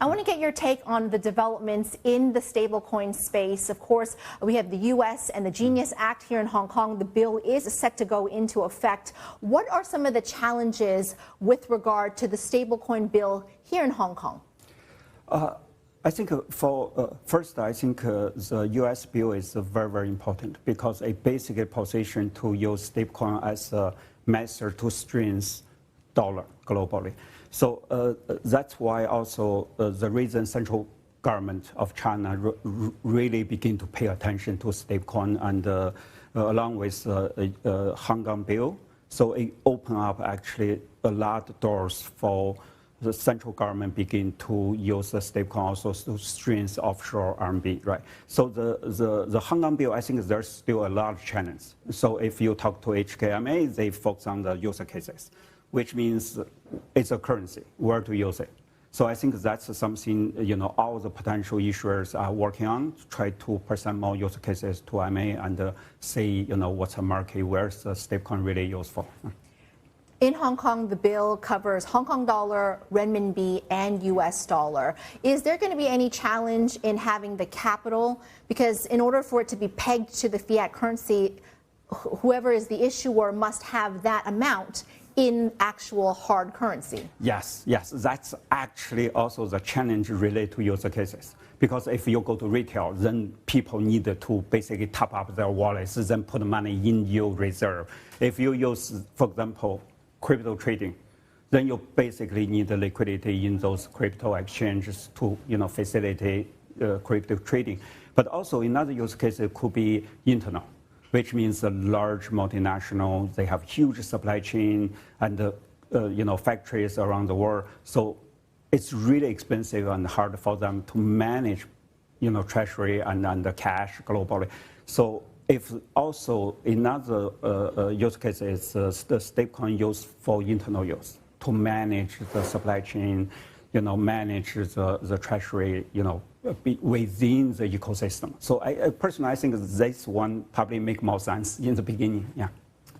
I want to get your take on the developments in the stablecoin space. Of course, we have the U.S. and the Genius Act here in Hong Kong. The bill is set to go into effect. What are some of the challenges with regard to the stablecoin bill here in Hong Kong? I think first, I think the U.S. bill is very, very important because it basically positions to use stablecoin as a method to strengthen dollar globally. So that's why also the reason central government of China really begin to pay attention to stablecoin and along with Hong Kong bill. So it opened up actually a lot of doors for the central government begin to use the stablecoin also to strengthen offshore RMB, right? So the Hong Kong bill, I think there's still a lot of challenges. So if you talk to HKMA, they focus on the use cases, which means it's a currency, where to use it. So I think that's something, all the potential issuers are working on to try to present more use cases to MA and see, what's a market, where's the stablecoin really useful. In Hong Kong, the bill covers Hong Kong dollar, renminbi, and U.S. dollar. Is there going to be any challenge in having the capital? Because in order for it to be pegged to the fiat currency, whoever is the issuer must have that amount in actual hard currency. Yes, that's actually also the challenge related to use cases. Because if you go to retail, then people need to basically top up their wallets, then put money in your reserve. If you use, for example, crypto trading, then you basically need the liquidity in those crypto exchanges to facilitate crypto trading. But also another use case could be internal, which means a large multinational, they have huge supply chain and factories around the world. So it's really expensive and hard for them to manage treasury and the cash globally. So if also another use case is the stablecoin used for internal use to manage the supply chain, manage the treasury, within the ecosystem. So I personally, I think this one probably make more sense in the beginning. Yeah.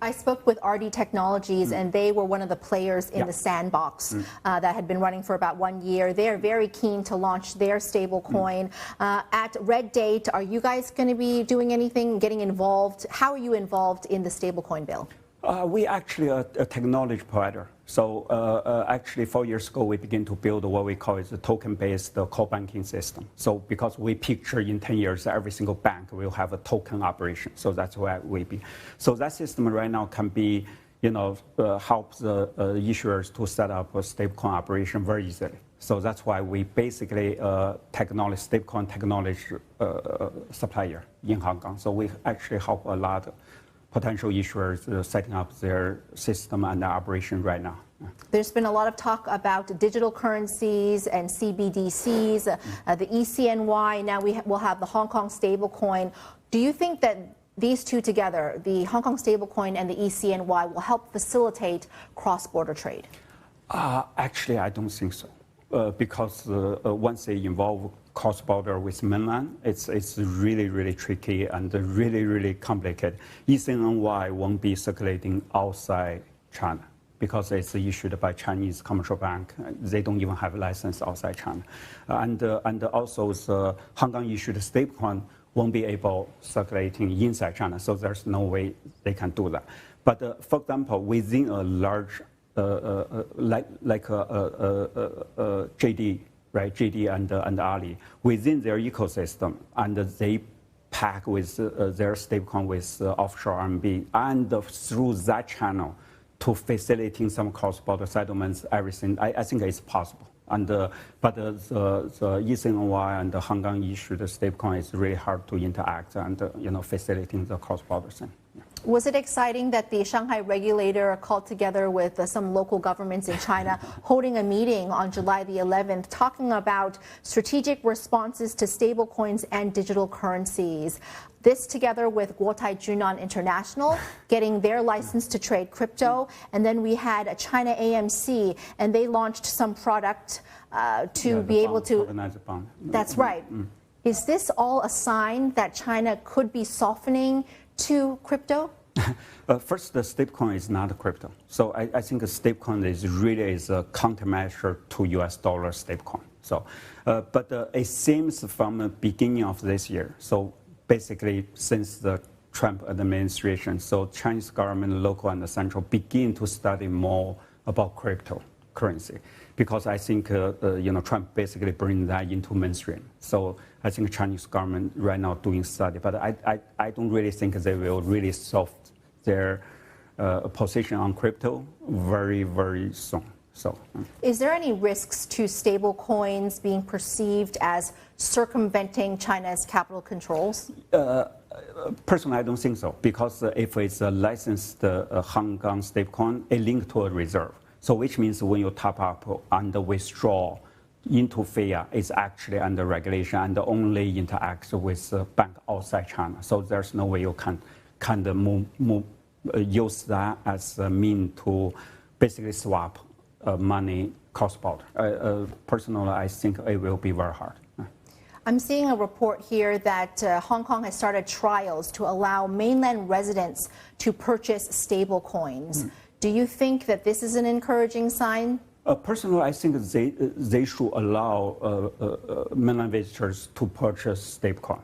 I spoke with RD Technologies, and they were one of the players in the sandbox that had been running for about 1 year. They're very keen to launch their stablecoin. At Red Date, are you guys going to be doing anything, getting involved? How are you involved in the stablecoin bill? We actually are a technology provider. So actually 4 years ago, we began to build what we call is a token-based core banking system. So because we picture in 10 years, every single bank will have a token operation. So that's why we be. So that system right now can be, help the issuers to set up a stablecoin operation very easily. So that's why we basically stablecoin technology supplier in Hong Kong. So we actually help a lot of potential issuers setting up their system and operation right now. There's been a lot of talk about digital currencies and CBDCs, the ECNY. Now we'll have the Hong Kong stablecoin. Do you think that these two together, the Hong Kong stablecoin and the ECNY, will help facilitate cross-border trade? Actually, I don't think so. Because once they involve cross-border with mainland, it's really, really tricky and really, really complicated. ECNY won't be circulating outside China because it's issued by Chinese commercial bank. They don't even have a license outside China. And also the Hong Kong issued stablecoin won't be able circulating inside China, so there's no way they can do that. But for example, within a large like JD, right? JD and Ali, within their ecosystem, and they pack with their stablecoin with offshore RMB, and through that channel to facilitating some cross-border settlements, everything, I think it's possible. And but the ECNY and the Hong Kong issued stablecoin is really hard to interact and facilitating the cross-border thing. Yeah. Was it exciting that the Shanghai regulator called together with some local governments in China, holding a meeting on July the 11th, talking about strategic responses to stablecoins and digital currencies? This together with Guotai Junan International getting their license to trade crypto. And then we had a China AMC, and they launched some product to be able to organize a bond. That's right. Is this all a sign that China could be softening to crypto? First, the stablecoin is not a crypto. So I think a stablecoin is really a countermeasure to US dollar stablecoin. So, but it seems from the beginning of this year, so basically since the Trump administration, so Chinese government, local and the central, begin to study more about cryptocurrency, because I think Trump basically bring that into mainstream. So I think Chinese government right now doing study, but I don't really think they will really solve their position on crypto very, very soon. So, is there any risks to stable coins being perceived as circumventing China's capital controls? Personally, I don't think so, because if it's a licensed Hong Kong stablecoin, it linked to a reserve. So which means when you top up and withdraw into fiat, it's actually under regulation and only interacts with the bank outside China. So there's no way you can kind of use that as a mean to basically swap money cross-border. Personally, I think it will be very hard. I'm seeing a report here that Hong Kong has started trials to allow mainland residents to purchase stable coins. Do you think that this is an encouraging sign? Personally, I think they should allow mainland visitors to purchase stablecoin.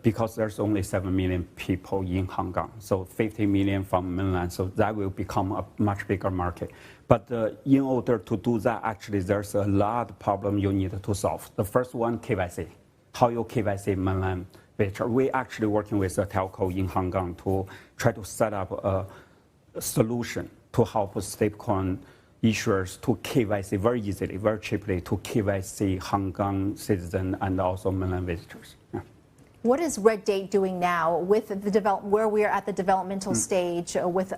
Because there's only 7 million people in Hong Kong, so 50 million from mainland, so that will become a much bigger market. But in order to do that, actually, there's a lot of problems you need to solve. The first one, KYC. How you KYC mainland visitor? We're actually working with a telco in Hong Kong to try to set up a solution to help stablecoin issuers to KYC very easily, very cheaply, to KYC Hong Kong citizens and also mainland visitors. Yeah. What is Red Date doing now with the where we are at the developmental stage with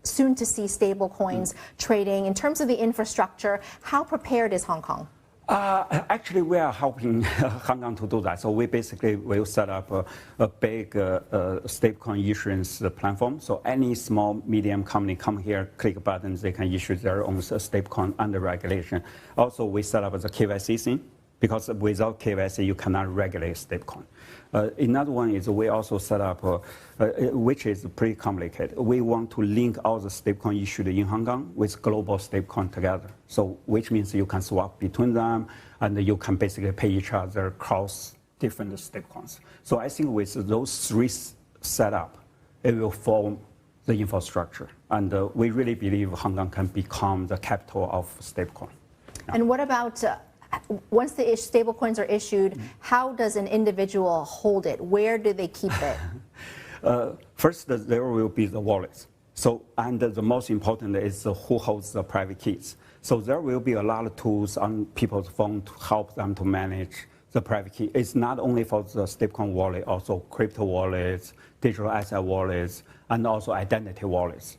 soon to see stable coins trading? In terms of the infrastructure, how prepared is Hong Kong? Actually, we are helping Hong Kong to do that. So we basically will set up a big stablecoin issuance platform. So any small, medium company come here, click buttons, they can issue their own stablecoin under regulation. Also, we set up the KYC thing, because without KYC, you cannot regulate stablecoin. Another one is we also set up, which is pretty complicated. We want to link all the stablecoin issued in Hong Kong with global stablecoin together. So which means you can swap between them, and you can basically pay each other across different stablecoins. So I think with those three set up, it will form the infrastructure. And we really believe Hong Kong can become the capital of stablecoin. Yeah. And what about once the stable coins are issued, how does an individual hold it? Where do they keep it? First, there will be the wallets. So, and the most important is who holds the private keys. So there will be a lot of tools on people's phone to help them to manage the private key. It's not only for the stablecoin wallet, also crypto wallets, digital asset wallets, and also identity wallets.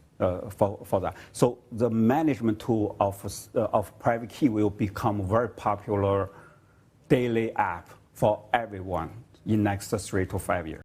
For that. So the management tool of private key will become a very popular daily app for everyone in next 3 to 5 years.